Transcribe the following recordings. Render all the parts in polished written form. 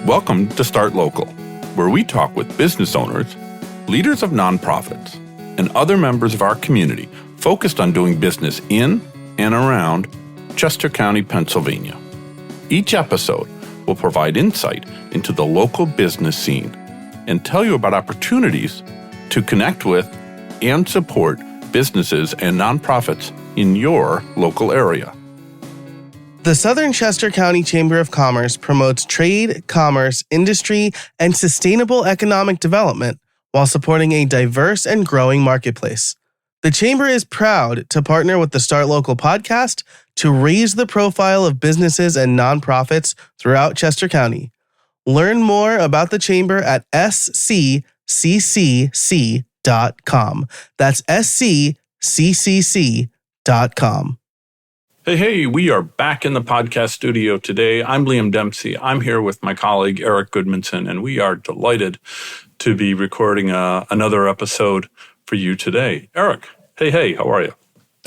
Welcome to Start Local, where we talk with business owners, leaders of nonprofits, and other members of our community focused on doing business in and around Chester County, Pennsylvania. Each episode will provide insight into the local business scene and tell you about opportunities to connect with and support businesses and nonprofits in your local area. The Southern Chester County Chamber of Commerce promotes trade, commerce, industry, and sustainable economic development while supporting a diverse and growing marketplace. The Chamber is proud to partner with the Start Local podcast to raise the profile of businesses and nonprofits throughout Chester County. Learn more about the Chamber at sccc.com. That's sccc.com. Hey, we are back in the podcast studio today. I'm Liam Dempsey. I'm here with my colleague, Eric Goodmanson, and we are delighted to be recording another episode for you today. Eric, hey, how are you?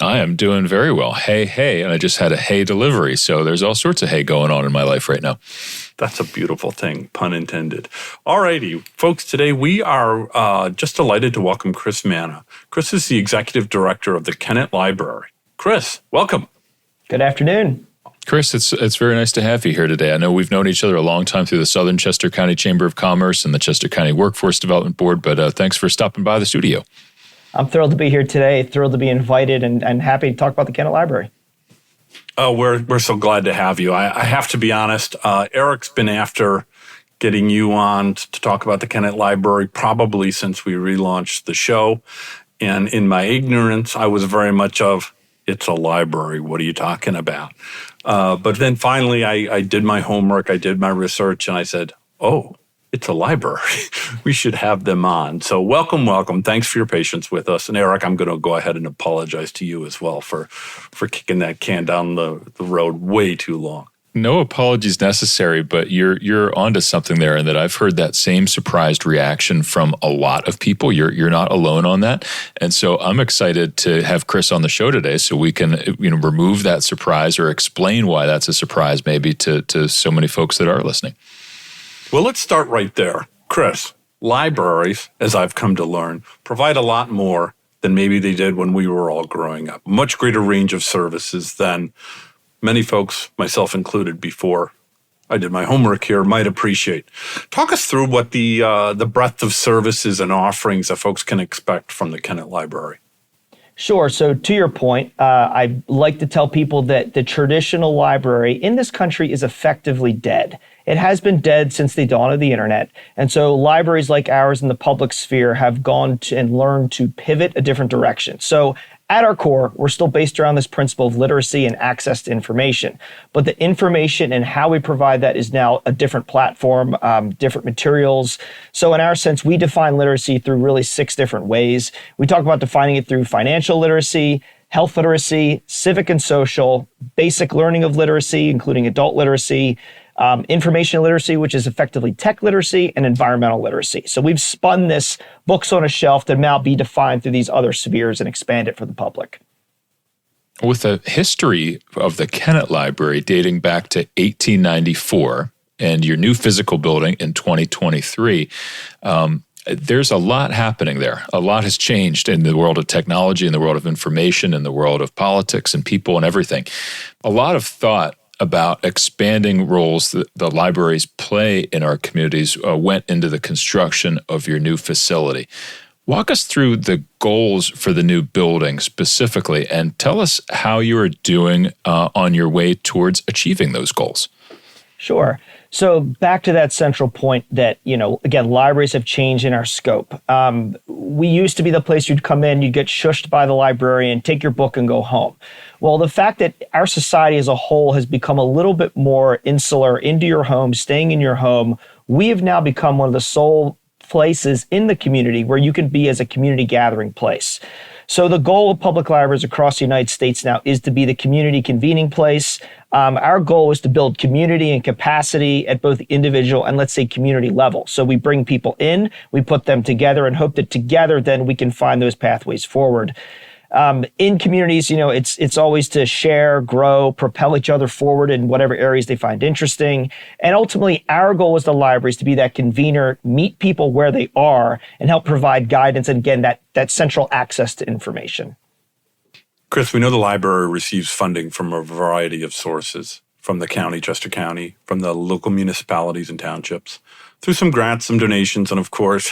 I am doing very well. Hey, and I just had a hay delivery, so there's all sorts of hay going on in my life right now. That's a beautiful thing, pun intended. All righty, folks, today we are just delighted to welcome Chris Manna. Chris is the Executive Director of the Kennett Library. Chris, welcome. Good afternoon. Chris, it's very nice to have you here today. I know we've known each other a long time through the Southern Chester County Chamber of Commerce and the Chester County Workforce Development Board, but thanks for stopping by the studio. I'm thrilled to be here today, thrilled to be invited, and happy to talk about the Kennett Library. Oh, we're so glad to have you. I have to be honest, Eric's been after getting you on to talk about the Kennett Library probably since we relaunched the show. And in my ignorance, I was very much of, it's a library. What are you talking about? But then finally, I did my homework. I did my research, and I said, oh, it's a library. We should have them on. So welcome. Thanks for your patience with us. And Eric, I'm going to go ahead and apologize to you as well for kicking that can down the road way too long. No apologies necessary, but you're onto something there, and that I've heard that same surprised reaction from a lot of people. You're not alone on that, and so I'm excited to have Chris on the show today, so we can remove that surprise or explain why that's a surprise, maybe to so many folks that are listening. Well, let's start right there, Chris. Libraries, as I've come to learn, provide a lot more than maybe they did when we were all growing up. Much greater range of services than many folks, myself included, before I did my homework here, might appreciate. Talk us through what the breadth of services and offerings that folks can expect from the Kennett Library. Sure. So to your point, I like to tell people that the traditional library in this country is effectively dead. It has been dead since the dawn of the internet. And so libraries like ours in the public sphere have gone to and learned to pivot a different direction. So at our core, we're still based around this principle of literacy and access to information. But the information and how we provide that is now a different platform, different materials. So in our sense, we define literacy through really 6 different ways. We talk about defining it through financial literacy, health literacy, civic and social, basic learning of literacy, including adult literacy, information literacy, which is effectively tech literacy, and environmental literacy. So we've spun this books on a shelf to now be defined through these other spheres and expand it for the public. With a history of the Kennett Library dating back to 1894 and your new physical building in 2023, there's a lot happening there. A lot has changed in the world of technology, in the world of information, in the world of politics and people and everything. A lot of thought about expanding roles that the libraries play in our communities went into the construction of your new facility. Walk us through the goals for the new building specifically, and tell us how you are doing on your way towards achieving those goals. Sure. So back to that central point that, again, libraries have changed in our scope. We used to be the place you'd come in, you'd get shushed by the librarian, take your book and go home. Well, the fact that our society as a whole has become a little bit more insular, into your home, staying in your home, we have now become one of the sole places in the community where you can be as a community gathering place. So the goal of public libraries across the United States now is to be the community convening place. Our goal is to build community and capacity at both the individual and, let's say, community level. So we bring people in, we put them together, and hope that together then we can find those pathways forward. In communities, it's always to share, grow, propel each other forward in whatever areas they find interesting. And ultimately, our goal as the library is to be that convener, meet people where they are, and help provide guidance. And again, that central access to information. Chris, we know the library receives funding from a variety of sources, from the county, Chester County, from the local municipalities and townships, through some grants, some donations, and of course,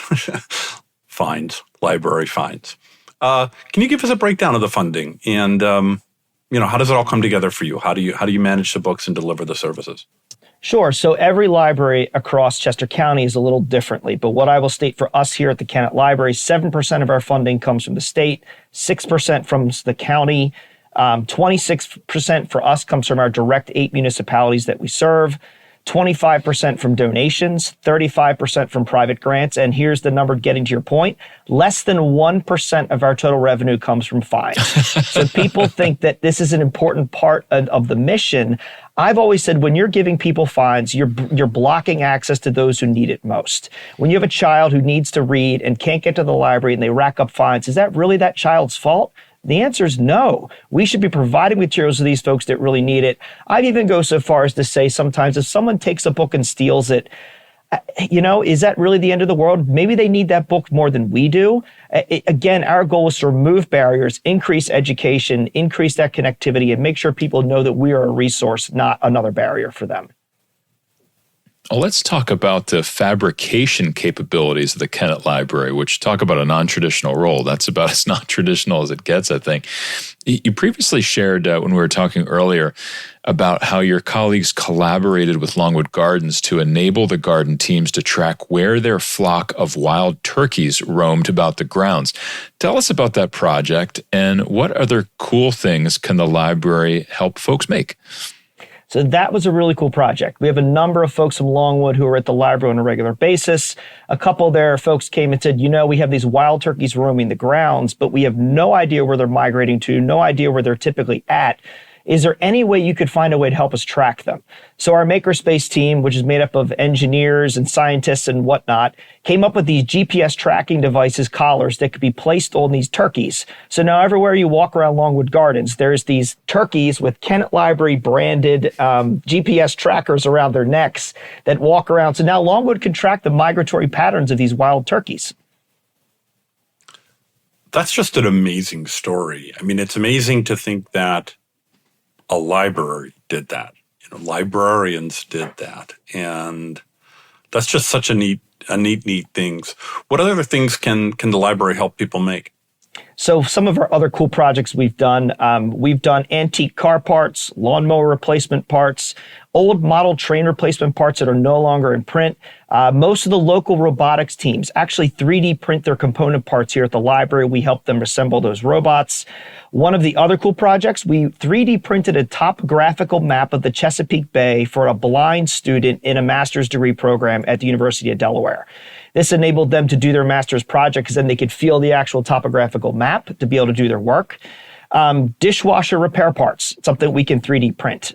fines, library fines. Can you give us a breakdown of the funding, and how does it all come together for you? How do you manage the books and deliver the services? Sure. So every library across Chester County is a little differently, but what I will state for us here at the Kennett Library, 7% of our funding comes from the state, 6% from the county, 26% for us comes from our direct 8 municipalities that we serve, 25% from donations, 35% from private grants, and here's the number getting to your point, less than 1% of our total revenue comes from fines. So people think that this is an important part of the mission. I've always said when you're giving people fines, you're blocking access to those who need it most. When you have a child who needs to read and can't get to the library and they rack up fines, is that really that child's fault? The answer is no. We should be providing materials to these folks that really need it. I'd even go so far as to say sometimes if someone takes a book and steals it, is that really the end of the world? Maybe they need that book more than we do. Again, our goal is to remove barriers, increase education, increase that connectivity, and make sure people know that we are a resource, not another barrier for them. Well, let's talk about the fabrication capabilities of the Kennett Library, which talk about a non-traditional role. That's about as non-traditional as it gets, I think. You previously shared when we were talking earlier about how your colleagues collaborated with Longwood Gardens to enable the garden teams to track where their flock of wild turkeys roamed about the grounds. Tell us about that project and what other cool things can the library help folks make? So that was a really cool project. We have a number of folks from Longwood who are at the library on a regular basis. A couple of their folks came and said, we have these wild turkeys roaming the grounds, but we have no idea where they're migrating to, no idea where they're typically at. Is there any way you could find a way to help us track them? So our Makerspace team, which is made up of engineers and scientists and whatnot, came up with these GPS tracking devices, collars that could be placed on these turkeys. So now everywhere you walk around Longwood Gardens, there's these turkeys with Kennett Library branded GPS trackers around their necks that walk around. So now Longwood can track the migratory patterns of these wild turkeys. That's just an amazing story. I mean, it's amazing to think that a library did that. Librarians did that. And that's just such a neat things. What other things can the library help people make? So some of our other cool projects we've done antique car parts, lawnmower replacement parts, old model train replacement parts that are no longer in print. Most of the local robotics teams actually 3D print their component parts here at the library. We help them assemble those robots. One of the other cool projects, we 3D printed a topographical map of the Chesapeake Bay for a blind student in a master's degree program at the University of Delaware. This enabled them to do their master's project because then they could feel the actual topographical map to be able to do their work. Dishwasher repair parts, something we can 3D print.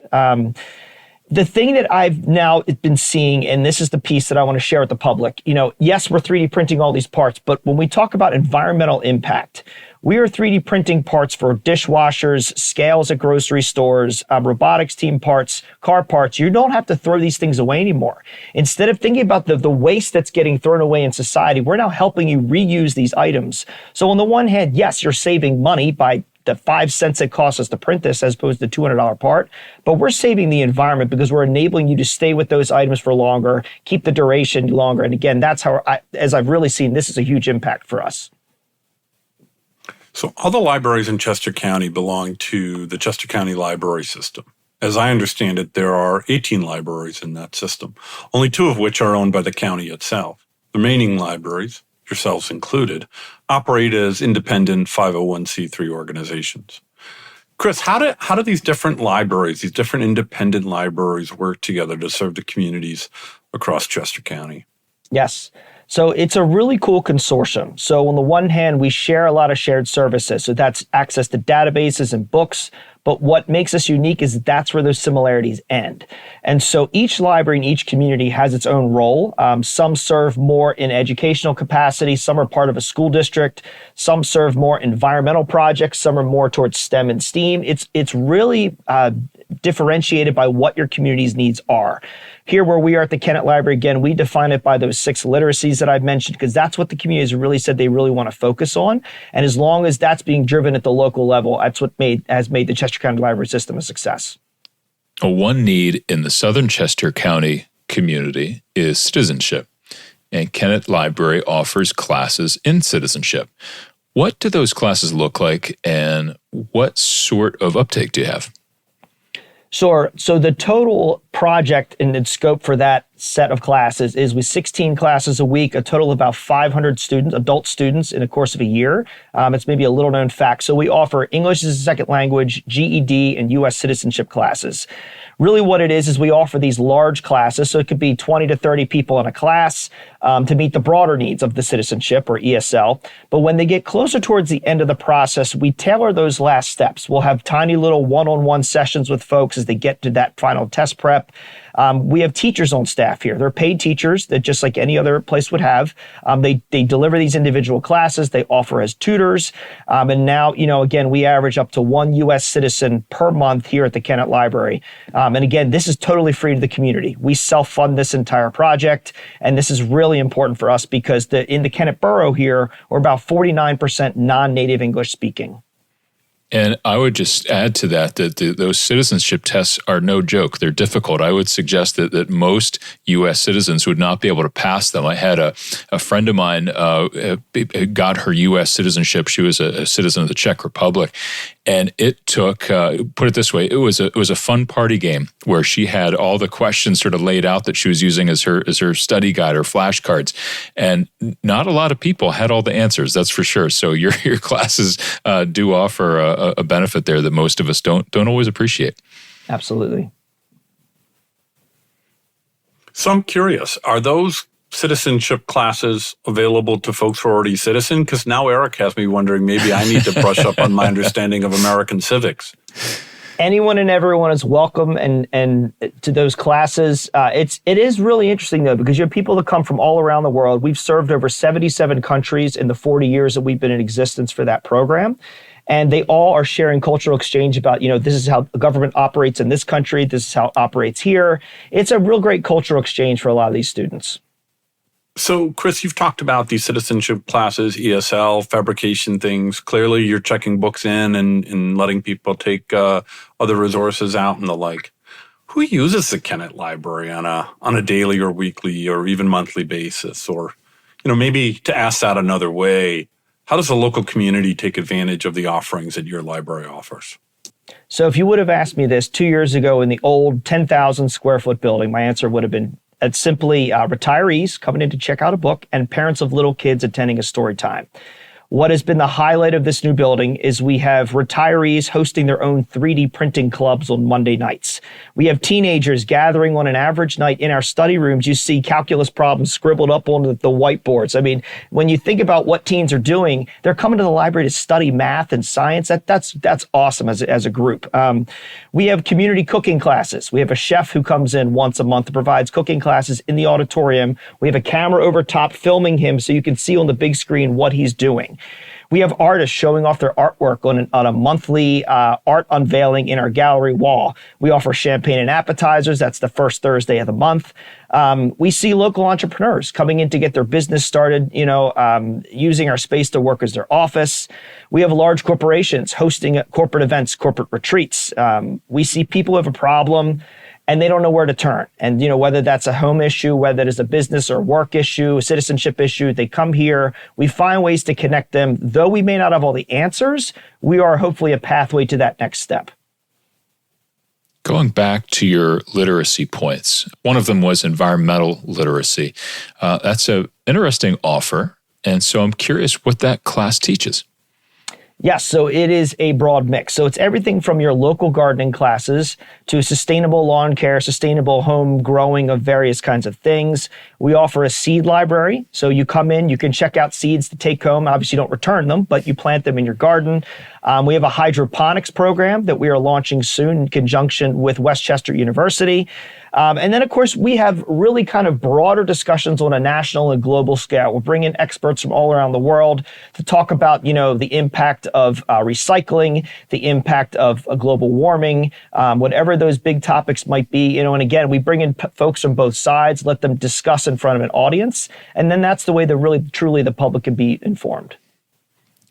The thing that I've now been seeing, and this is the piece that I want to share with the public, yes, we're 3D printing all these parts, but when we talk about environmental impact, we are 3D printing parts for dishwashers, scales at grocery stores, robotics team parts, car parts. You don't have to throw these things away anymore. Instead of thinking about the waste that's getting thrown away in society, we're now helping you reuse these items. So on the one hand, yes, you're saving money by the 5 cents it costs us to print this as opposed to the $200 part, but we're saving the environment because we're enabling you to stay with those items for longer, keep the duration longer. And again, that's how, as I've really seen, this is a huge impact for us. So all the libraries in Chester County belong to the Chester County Library System. As I understand it, there are 18 libraries in that system, only 2 of which are owned by the county itself. The remaining libraries, yourselves included, operate as independent 501c3 organizations. Chris, how do these different libraries, these different independent libraries work together to serve the communities across Chester County? Yes. So it's a really cool consortium. So on the one hand, we share a lot of shared services. So that's access to databases and books. But what makes us unique is that's where those similarities end. And so each library in each community has its own role. Some serve more in educational capacity. Some are part of a school district. Some serve more environmental projects. Some are more towards STEM and STEAM. It's really differentiated by what your community's needs are. Here where we are at the Kennett Library, again, we define it by those 6 literacies that I've mentioned, because that's what the community has really said they really want to focus on. And as long as that's being driven at the local level, that's what has made the Chester County Library System a success. One need in the Southern Chester County community is citizenship, and Kennett Library offers classes in citizenship. What do those classes look like, and what sort of uptake do you have? Sure. So the total project and scope for that set of classes is with 16 classes a week, a total of about 500 students, adult students in the course of a year. It's maybe a little known fact. So we offer English as a second language, GED, and U.S. citizenship classes. Really what it is we offer these large classes. So it could be 20 to 30 people in a class to meet the broader needs of the citizenship or ESL. But when they get closer towards the end of the process, we tailor those last steps. We'll have tiny little one-on-one sessions with folks as they get to that final test prep. We have teachers on staff here. They're paid teachers that just like any other place would have. They deliver these individual classes. They offer as tutors. And now, again, we average up to 1 U.S. citizen per month here at the Kennett Library. And again, this is totally free to the community. We self-fund this entire project. And this is really important for us because in the Kennett Borough here, we're about 49% non-native English speaking. And I would just add to that those citizenship tests are no joke. They're difficult. I would suggest that most U.S. citizens would not be able to pass them. I had a friend of mine got her U.S. citizenship. She was a citizen of the Czech Republic. And it took, put it this way, it was a fun party game where she had all the questions sort of laid out that she was using as her study guide or flashcards. And not a lot of people had all the answers, that's for sure. So your classes do offer a benefit there that most of us don't always appreciate. Absolutely. So I'm curious, are those citizenship classes available to folks who are already citizen? Because now Eric has me wondering, maybe I need to brush up on my understanding of American civics. Anyone and everyone is welcome and to those classes. It is really interesting, though, because you have people that come from all around the world. We've served over 77 countries in the 40 years that we've been in existence for that program. And they all are sharing cultural exchange about, this is how the government operates in this country. This is how it operates here. It's a real great cultural exchange for a lot of these students. So, Chris, you've talked about these citizenship classes, ESL, fabrication things. Clearly, you're checking books in and letting people take other resources out and the like. Who uses the Kennett Library on a daily or weekly or even monthly basis? Or, maybe to ask that another way, how does the local community take advantage of the offerings that your library offers? So if you would have asked me this 2 years ago in the old 10,000 square foot building, my answer would have been it's simply retirees coming in to check out a book and parents of little kids attending a story time. What has been the highlight of this new building is we have retirees hosting their own 3D printing clubs on Monday nights. We have teenagers gathering on an average night in our study rooms. You see calculus problems scribbled up on the whiteboards. I mean, when you think about what teens are doing, they're coming to the library to study math and science. That's awesome as a group. We have community cooking classes. We have a chef who comes in once a month and provides cooking classes in the auditorium. We have a camera over top filming him so you can see on the big screen what he's doing. We have artists showing off their artwork on a monthly art unveiling in our gallery wall. We offer champagne and appetizers. That's the first Thursday of the month. We see local entrepreneurs coming in to get their business started, using our space to work as their office. We have large corporations hosting corporate events, corporate retreats. We see people who have a problem and they don't know where to turn. And, whether that's a home issue, whether it is a business or work issue, a citizenship issue, they come here. We find ways to connect them. Though we may not have all the answers, we are hopefully a pathway to that next step. Going back to your literacy points, one of them was environmental literacy. That's an interesting offer. And so I'm curious what that class teaches. Yes, so it is a broad mix. So it's everything from your local gardening classes to sustainable lawn care, sustainable home growing of various kinds of things. We offer a seed library. So you come in, you can check out seeds to take home. Obviously, you don't return them, but you plant them in your garden. We have a hydroponics program that we are launching soon in conjunction with Westchester University. And then, of course, we have really kind of broader discussions on a national and global scale. We're bringing experts from all around the world to talk about, the impact of recycling, the impact of global warming, whatever those big topics might be. And again, we bring in folks from both sides, let them discuss in front of an audience. And then that's the way that really, truly the public can be informed.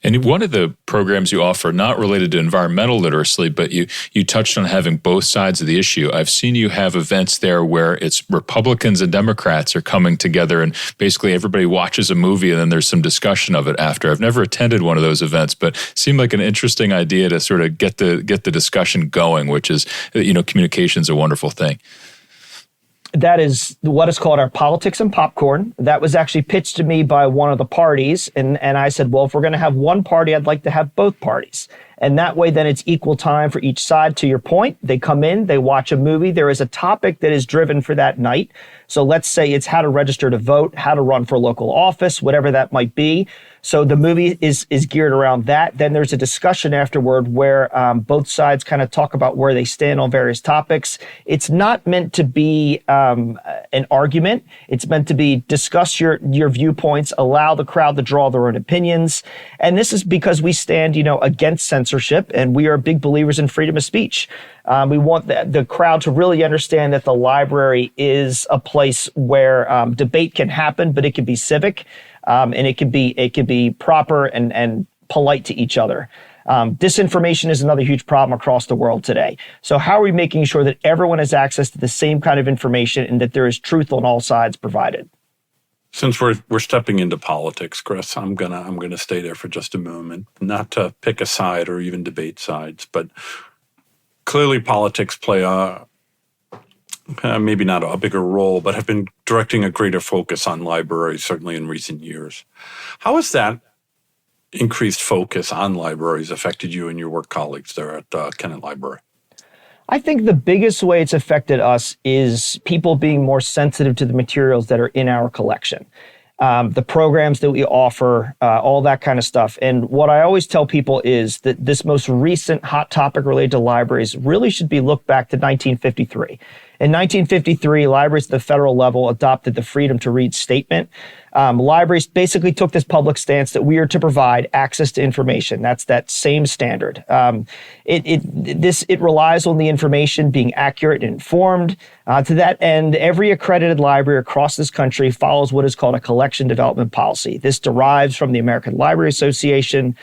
And one of the programs you offer, not related to environmental literacy, but you touched on having both sides of the issue. I've seen you have events there where it's Republicans and Democrats are coming together and basically everybody watches a movie and then there's some discussion of it after. I've never attended one of those events, but it seemed like an interesting idea to sort of get the discussion going, which is, communication's a wonderful thing. That is what is called our politics and popcorn. That was actually pitched to me by one of the parties. And I said, well, if we're going to have one party, I'd like to have both parties. And that way, then it's equal time for each side. To your point, they come in, they watch a movie. There is a topic that is driven for that night. So let's say it's how to register to vote, how to run for local office, whatever that might be. So the movie is geared around that. Then there's a discussion afterward where both sides kind of talk about where they stand on various topics. It's not meant to be an argument. It's meant to be discuss your viewpoints, allow the crowd to draw their own opinions. And this is because we stand, against censorship, and we are big believers in freedom of speech. We want the crowd to really understand that the library is a place where debate can happen, but it can be civic, and it can be proper and polite to each other. Disinformation is another huge problem across the world today. So how are we making sure that everyone has access to the same kind of information and that there is truth on all sides provided? Since we're stepping into politics, Chris, I'm gonna stay there for just a moment, not to pick a side or even debate sides, but clearly politics play maybe not a bigger role, but have been directing a greater focus on libraries, certainly in recent years. How has that increased focus on libraries affected you and your work colleagues there at Kennett Library? I think the biggest way it's affected us is people being more sensitive to the materials that are in our collection. The programs that we offer, all that kind of stuff. And what I always tell people is that this most recent hot topic related to libraries really should be looked back to 1953. In 1953, libraries at the federal level adopted the Freedom to Read statement. Libraries basically took this public stance that we are to provide access to information. That's that same standard. It relies on the information being accurate and informed. To that end, every accredited library across this country follows what is called a collection development policy. This derives from the American Library Association.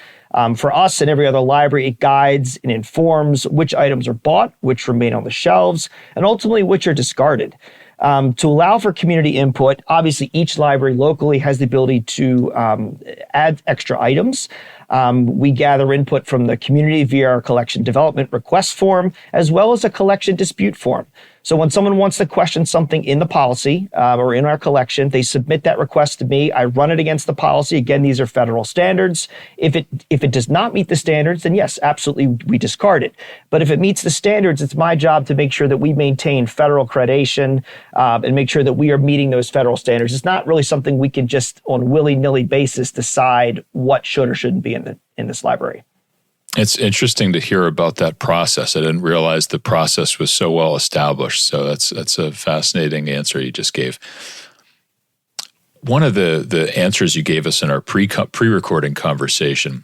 For us and every other library, it guides and informs which items are bought, which remain on the shelves, and ultimately which are discarded. To allow for community input, obviously each library locally has the ability to add extra items. We gather input from the community via our collection development request form, as well as a collection dispute form. So when someone wants to question something in the policy or in our collection, they submit that request to me. I run it against the policy. Again, these are federal standards. If it does not meet the standards, then yes, absolutely, we discard it. But if it meets the standards, it's my job to make sure that we maintain federal accreditation and make sure that we are meeting those federal standards. It's not really something we can just on willy-nilly basis decide what should or shouldn't be in this library. It's interesting to hear about that process. I didn't realize the process was so well established. So that's a fascinating answer you just gave. One of the answers you gave us in our pre-recording conversation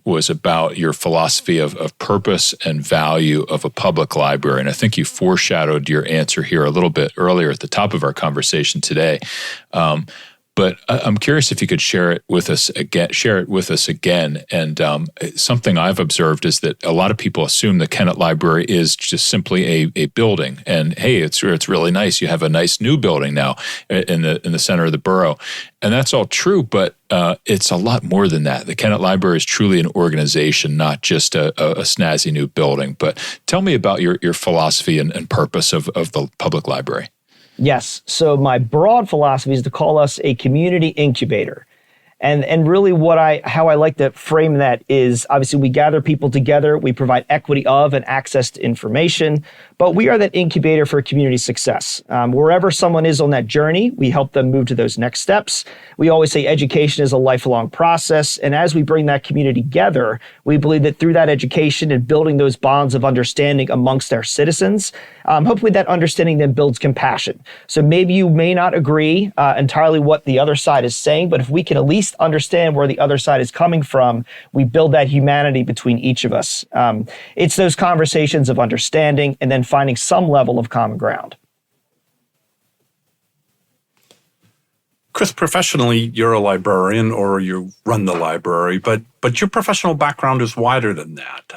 was about your philosophy of purpose and value of a public library. And I think you foreshadowed your answer here a little bit earlier at the top of our conversation today. But I'm curious if you could share it with us again. And something I've observed is that a lot of people assume the Kennett Library is just simply a building. And hey, it's really nice. You have a nice new building now in the center of the borough. And that's all true, but it's a lot more than that. The Kennett Library is truly an organization, not just a snazzy new building. But tell me about your philosophy and purpose of the public library. Yes. So my broad philosophy is to call us a community incubator. And really how I like to frame that is, obviously we gather people together, we provide equity of and access to information, but we are that incubator for community success. Wherever someone is on that journey, we help them move to those next steps. We always say education is a lifelong process. And as we bring that community together, we believe that through that education and building those bonds of understanding amongst our citizens, hopefully that understanding then builds compassion. So maybe you may not agree entirely what the other side is saying, but if we can at least understand where the other side is coming from, we build that humanity between each of us. It's those conversations of understanding and then finding some level of common ground. Chris, professionally, you're a librarian or you run the library, but your professional background is wider than that.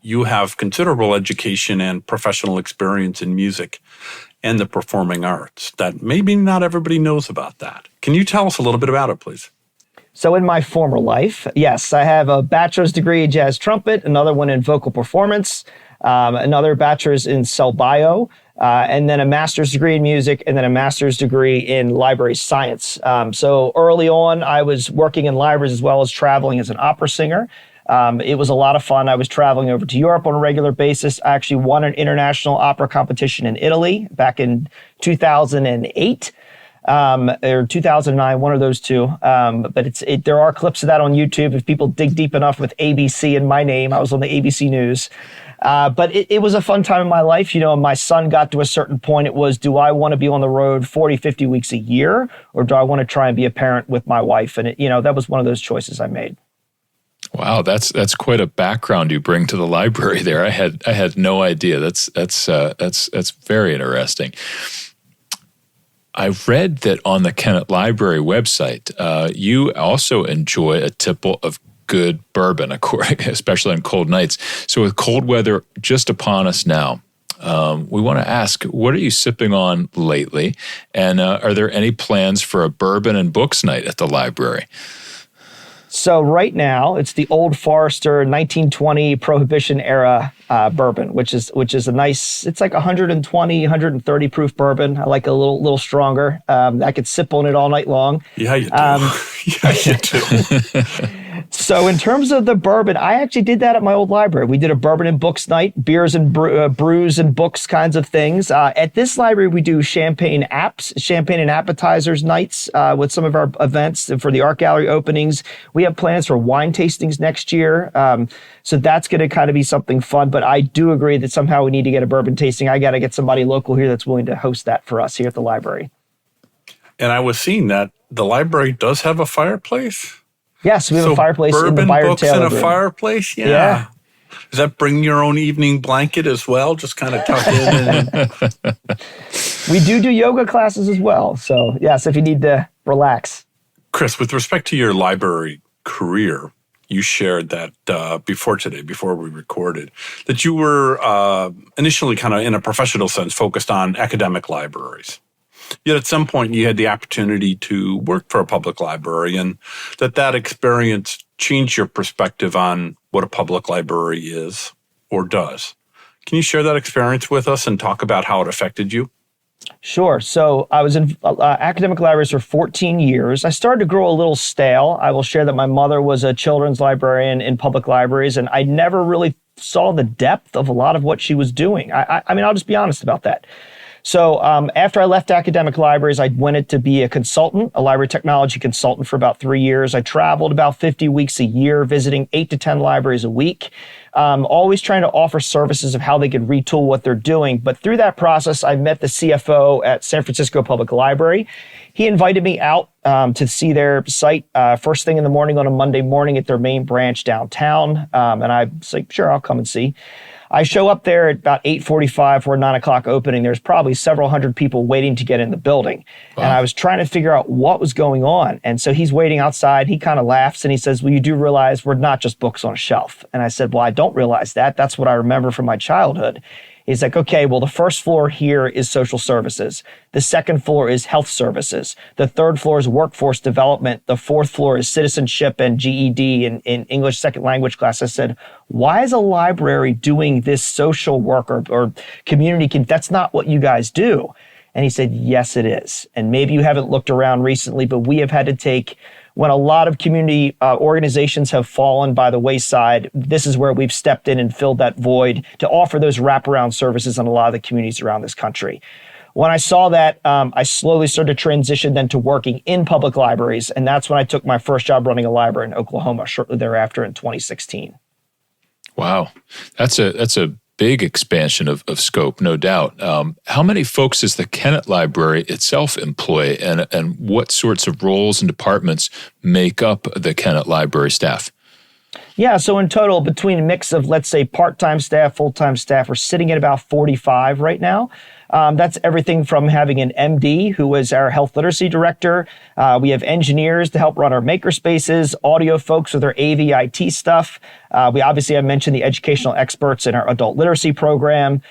You have considerable education and professional experience in music and the performing arts that maybe not everybody knows about that. Can you tell us a little bit about it, please? So in my former life, yes, I have a bachelor's degree in jazz trumpet, another one in vocal performance, another bachelor's in cell bio, and then a master's degree in music, and then a master's degree in library science. So early on, I was working in libraries as well as traveling as an opera singer. It was a lot of fun. I was traveling over to Europe on a regular basis. I actually won an international opera competition in Italy back in 2008. Or 2009, one of those two. But there are clips of that on YouTube if people dig deep enough with ABC and my name. I was on the ABC News. But it was a fun time in my life. You know, my son got to a certain point. It was, do I want to be on the road 40, 50 weeks a year? Or do I want to try and be a parent with my wife? And that was one of those choices I made. Wow, that's quite a background you bring to the library there. I had no idea. That's very interesting. I read that on the Kennett Library website, you also enjoy a tipple of good bourbon, especially on cold nights. So with cold weather just upon us now, we want to ask, what are you sipping on lately? And are there any plans for a bourbon and books night at the library? So right now, it's the Old Forester 1920 Prohibition era bourbon, which is a nice. It's like 120, 130 proof bourbon. I like a little stronger. I could sip on it all night long. Yeah, you do. Yeah, you do. So in terms of the bourbon, I actually did that at my old library. We did a bourbon and books night, beers and brews and books kinds of things. At this library, we do champagne and appetizers nights with some of our events for the art gallery openings. We have plans for wine tastings next year. So that's going to kind of be something fun. But I do agree that somehow we need to get a bourbon tasting. I got to get somebody local here that's willing to host that for us here at the library. And I was seeing that the library does have a fireplace. Yes, we have a fireplace in the bourbon, books, and a room. Fireplace. Yeah. Does that bring your own evening blanket as well? Just kind of tuck in. We do yoga classes as well. So yes, if you need to relax. Chris, with respect to your library career, you shared that before we recorded, that you were initially kind of in a professional sense focused on academic libraries. Yet at some point you had the opportunity to work for a public library, and that experience changed your perspective on what a public library is or does. Can you share that experience with us and talk about how it affected you? Sure. So I was in academic libraries for 14 years. I started to grow a little stale. I will share that my mother was a children's librarian in public libraries, and I never really saw the depth of a lot of what she was doing. I mean, I'll just be honest about that. So after I left academic libraries, I went to be a consultant, a library technology consultant for about 3 years. I traveled about 50 weeks a year, visiting 8 to 10 libraries a week, always trying to offer services of how they could retool what they're doing. But through that process, I met the CFO at San Francisco Public Library. He invited me out to see their site first thing in the morning on a Monday morning at their main branch downtown. And I was like, sure, I'll come and see. I show up there at about 8:45 for a 9 o'clock opening. There's probably several hundred people waiting to get in the building. Wow. And I was trying to figure out what was going on. And so he's waiting outside. He kind of laughs and he says, well, you do realize we're not just books on a shelf. And I said, well, I don't realize that. That's what I remember from my childhood. He's like, okay, well, the first floor here is social services. The second floor is health services. The third floor is workforce development. The fourth floor is citizenship and GED in English second language class. I said, why is a library doing this social work or community? That's not what you guys do. And he said, yes, it is. And maybe you haven't looked around recently, but we have had to take, when a lot of community organizations have fallen by the wayside, this is where we've stepped in and filled that void to offer those wraparound services in a lot of the communities around this country. When I saw that, I slowly started to transition then to working in public libraries. And that's when I took my first job running a library in Oklahoma shortly thereafter in 2016. Wow. That's a big expansion of scope, no doubt. How many folks does the Kennett Library itself employ, and what sorts of roles and departments make up the Kennett Library staff? Yeah, so in total, between a mix of, let's say, part-time staff, full-time staff, we're sitting at about 45 right now. That's everything from having an MD, who is our health literacy director. We have engineers to help run our maker spaces, audio folks with our AV IT stuff. We obviously have mentioned the educational experts in our adult literacy program.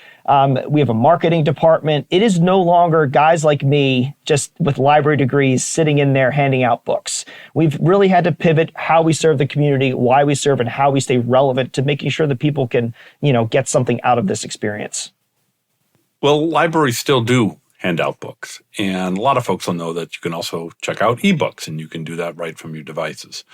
We have a marketing department. It is no longer guys like me, just with library degrees, sitting in there handing out books. We've really had to pivot how we serve the community, why we serve, and how we stay relevant to making sure that people can, get something out of this experience. Well, libraries still do hand out books, and a lot of folks will know that you can also check out ebooks, and you can do that right from your devices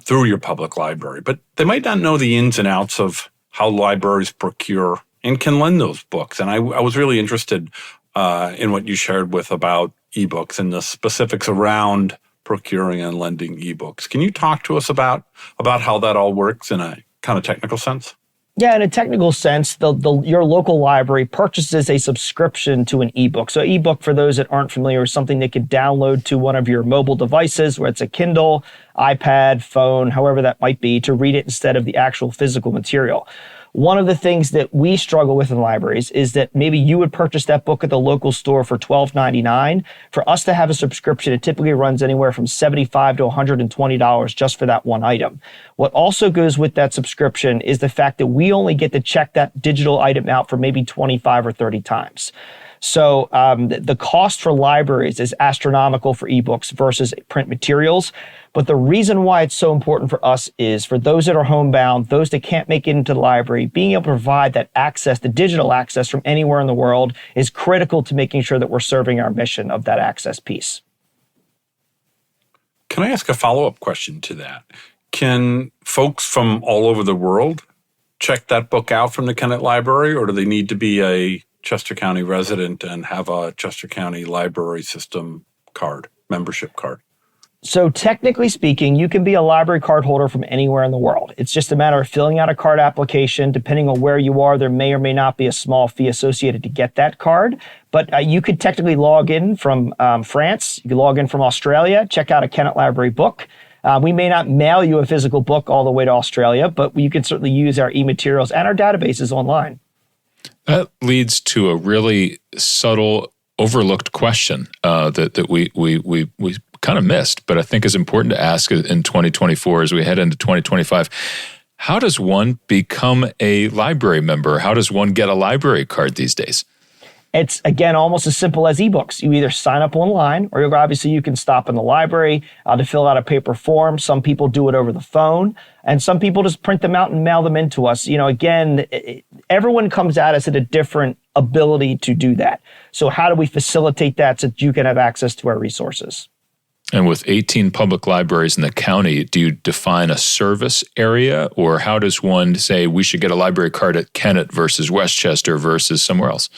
through your public library. But they might not know the ins and outs of how libraries procure and can lend those books. And I was really interested in what you shared with about ebooks and the specifics around procuring and lending ebooks. Can you talk to us about how that all works in a kind of technical sense? Yeah, in a technical sense, your local library purchases a subscription to an ebook. So ebook, for those that aren't familiar, is something they could download to one of your mobile devices, whether it's a Kindle, iPad, phone, however that might be, to read it instead of the actual physical material. One of the things that we struggle with in libraries is that maybe you would purchase that book at the local store for $12.99. For us to have a subscription, it typically runs anywhere from $75 to $120 just for that one item. What also goes with that subscription is the fact that we only get to check that digital item out for maybe 25 or 30 times. So the cost for libraries is astronomical for ebooks versus print materials. But the reason why it's so important for us is for those that are homebound, those that can't make it into the library, being able to provide that access, the digital access from anywhere in the world, is critical to making sure that we're serving our mission of that access piece. Can I ask a follow-up question to that? Can folks from all over the world check that book out from the Kennett Library, or do they need to be a Chester County resident and have a Chester County Library System card, membership card? So technically speaking, you can be a library card holder from anywhere in the world. It's just a matter of filling out a card application. Depending on where you are, there may or may not be a small fee associated to get that card. But you could technically log in from France. You could log in from Australia, check out a Kennett Library book. We may not mail you a physical book all the way to Australia, but you can certainly use our e-materials and our databases online. That leads to a really subtle, overlooked question that we kind of missed, but I think is important to ask in 2024 as we head into 2025. How does one become a library member? How does one get a library card these days? It's, again, almost as simple as ebooks. You either sign up online, or obviously you can stop in the library to fill out a paper form. Some people do it over the phone, and some people just print them out and mail them into us. Again, everyone comes at us at a different ability to do that. So how do we facilitate that so that you can have access to our resources? And with 18 public libraries in the county, do you define a service area, or how does one say we should get a library card at Kennett versus Westchester versus somewhere else?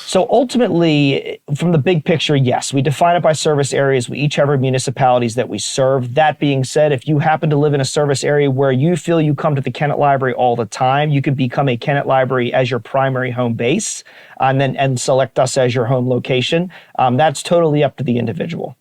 So ultimately, from the big picture, yes, we define it by service areas. We each have our municipalities that we serve. That being said, if you happen to live in a service area where you feel you come to the Kennett Library all the time, you could become a Kennett Library as your primary home base and select us as your home location. That's totally up to the individual.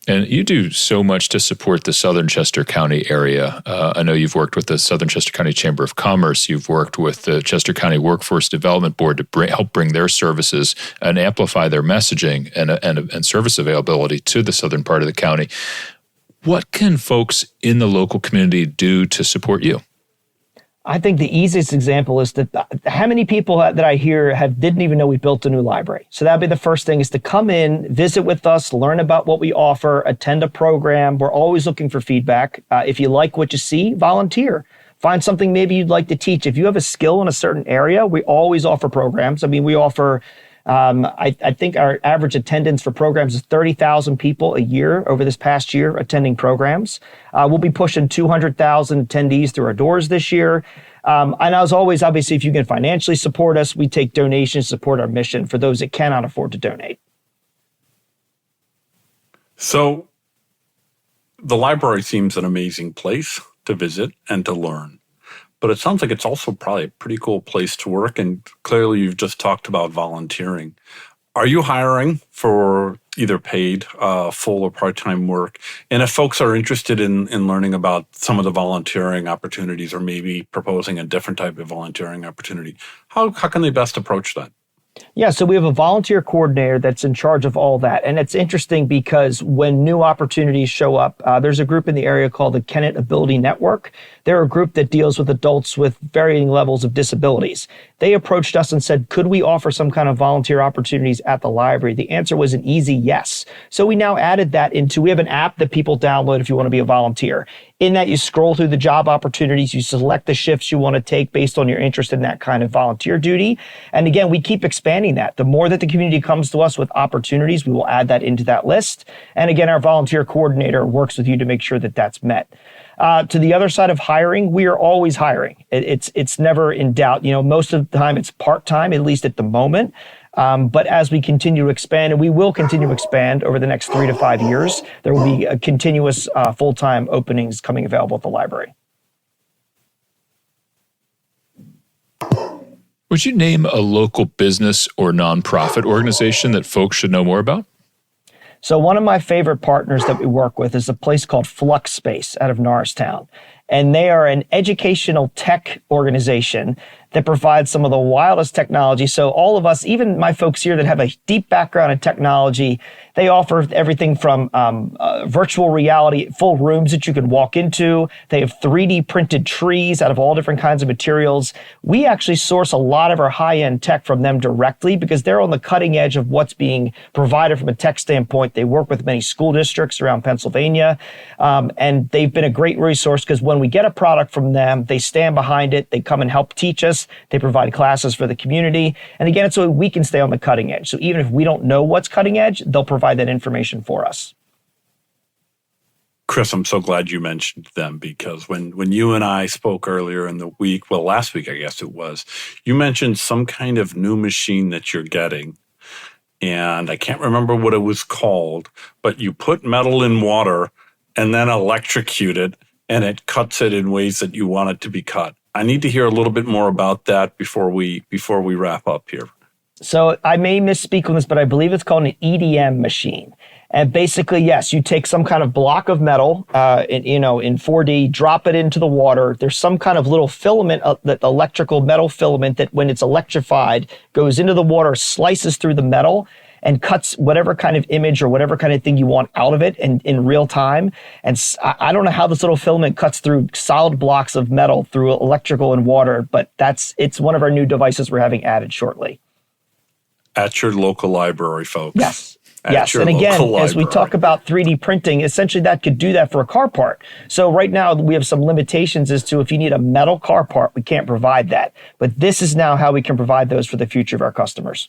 And you do so much to support the Southern Chester County area. I know you've worked with the Southern Chester County Chamber of Commerce. You've worked with the Chester County Workforce Development Board to help bring their services and amplify their messaging and service availability to the southern part of the county. What can folks in the local community do to support you? I think the easiest example is that how many people that I hear didn't even know we built a new library. So that'd be the first thing, is to come in, visit with us, learn about what we offer, attend a program. We're always looking for feedback. If you like what you see, volunteer. Find something maybe you'd like to teach. If you have a skill in a certain area, we always offer programs. I mean, we offer I think our average attendance for programs is 30,000 people a year over this past year attending programs. We'll be pushing 200,000 attendees through our doors this year. And as always, obviously, if you can financially support us, we take donations to support our mission for those that cannot afford to donate. So the library seems an amazing place to visit and to learn. But it sounds like it's also probably a pretty cool place to work. And clearly you've just talked about volunteering. Are you hiring for either paid, full or part-time work? And if folks are interested in learning about some of the volunteering opportunities or maybe proposing a different type of volunteering opportunity, how can they best approach that? Yeah, so we have a volunteer coordinator that's in charge of all that. And it's interesting because when new opportunities show up, there's a group in the area called the Kennett Ability Network. They're a group that deals with adults with varying levels of disabilities. They approached us and said, could we offer some kind of volunteer opportunities at the library? The answer was an easy yes. So we now added that we have an app that people download if you want to be a volunteer. In that, you scroll through the job opportunities, you select the shifts you want to take based on your interest in that kind of volunteer duty. And again, we keep expanding that. The more that the community comes to us with opportunities, we will add that into that list. And again, our volunteer coordinator works with you to make sure that that's met. To the other side of hiring, we are always hiring. It's never in doubt. Most of the time it's part-time, at least at the moment. But as we continue to expand, and we will continue to expand over the next 3 to 5 years, there will be a continuous full-time openings coming available at the library. Would you name a local business or nonprofit organization that folks should know more about? So one of my favorite partners that we work with is a place called Flux Space out of Norristown. And they are an educational tech organization that provides some of the wildest technology. So all of us, even my folks here that have a deep background in technology, they offer everything from virtual reality, full rooms that you can walk into. They have 3D printed trees out of all different kinds of materials. We actually source a lot of our high-end tech from them directly because they're on the cutting edge of what's being provided from a tech standpoint. They work with many school districts around Pennsylvania, and they've been a great resource because when we get a product from them, they stand behind it. They come and help teach us. They provide classes for the community. And again, it's so we can stay on the cutting edge. So even if we don't know what's cutting edge, they'll provide that information for us. Chris, I'm so glad you mentioned them because when you and I spoke earlier in the week, well, last week, I guess it was, you mentioned some kind of new machine that you're getting. And I can't remember what it was called, but you put metal in water and then electrocute it, and it cuts it in ways that you want it to be cut. I need to hear a little bit more about that before we wrap up here. So I may misspeak on this, but I believe it's called an EDM machine. And basically, yes, you take some kind of block of metal, in 4D, drop it into the water. There's some kind of little filament, that electrical metal filament that when it's electrified goes into the water, slices through the metal, and cuts whatever kind of image or whatever kind of thing you want out of it in real time. And I don't know how this little filament cuts through solid blocks of metal through electrical and water, but it's one of our new devices we're having added shortly. At your local library, folks. Yes. Yes, and again, as we talk about 3D printing, essentially that could do that for a car part. So right now we have some limitations as to if you need a metal car part, we can't provide that. But this is now how we can provide those for the future of our customers.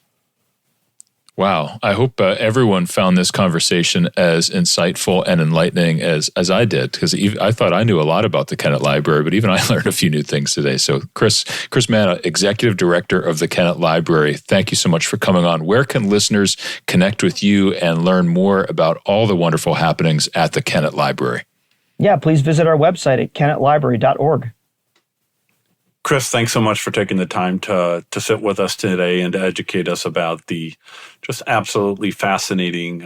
Wow. I hope everyone found this conversation as insightful and enlightening as I did, because I thought I knew a lot about the Kennett Library, but even I learned a few new things today. So Chris Manna, Executive Director of the Kennett Library, thank you so much for coming on. Where can listeners connect with you and learn more about all the wonderful happenings at the Kennett Library? Yeah, please visit our website at kennettlibrary.org. Chris, thanks so much for taking the time to sit with us today and to educate us about the just absolutely fascinating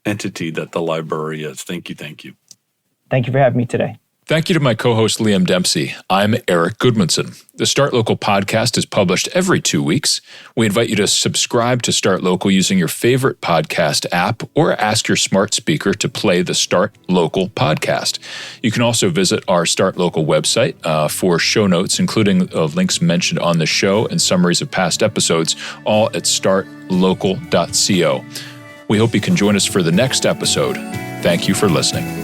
entity that the library is. Thank you. Thank you. Thank you for having me today. Thank you to my co-host, Liam Dempsey. I'm Eric Goodmanson. The Start Local podcast is published every 2 weeks. We invite you to subscribe to Start Local using your favorite podcast app or ask your smart speaker to play the Start Local podcast. You can also visit our Start Local website for show notes, including links mentioned on the show and summaries of past episodes, all at startlocal.co. We hope you can join us for the next episode. Thank you for listening.